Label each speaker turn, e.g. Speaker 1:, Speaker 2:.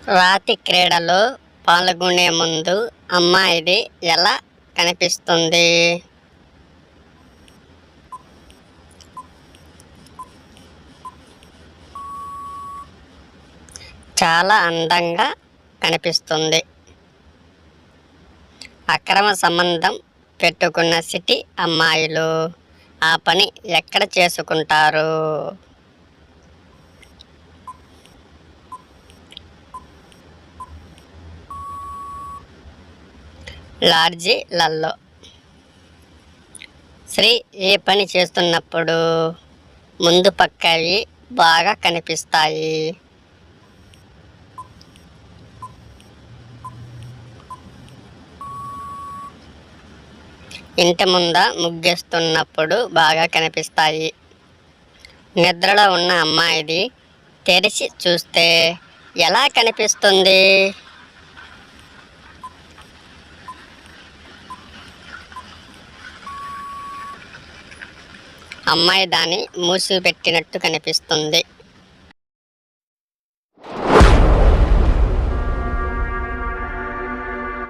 Speaker 1: రాతి క్రీడలో పాల్గొనే ముందు అమ్మాయిది ఎలా కనిపిస్తుంది? చాలా అందంగా కనిపిస్తుంది. అక్రమ సంబంధం పెట్టుకున్న సిటీ అమ్మాయిలు ఆ పని ఎక్కడ చేసుకుంటారు? లాడ్జిలలో. స్త్రీ ఏ పని చేస్తున్నప్పుడు ముందు పక్కవి బాగా కనిపిస్తాయి? ఇంటి ముంద ముగ్గేస్తున్నప్పుడు బాగా కనిపిస్తాయి. నిద్రలో ఉన్న అమ్మాయిది తెరిచి చూస్తే ఎలా కనిపిస్తుంది? అమ్మాయి దాన్ని మూసిపెట్టినట్టు కనిపిస్తుంది.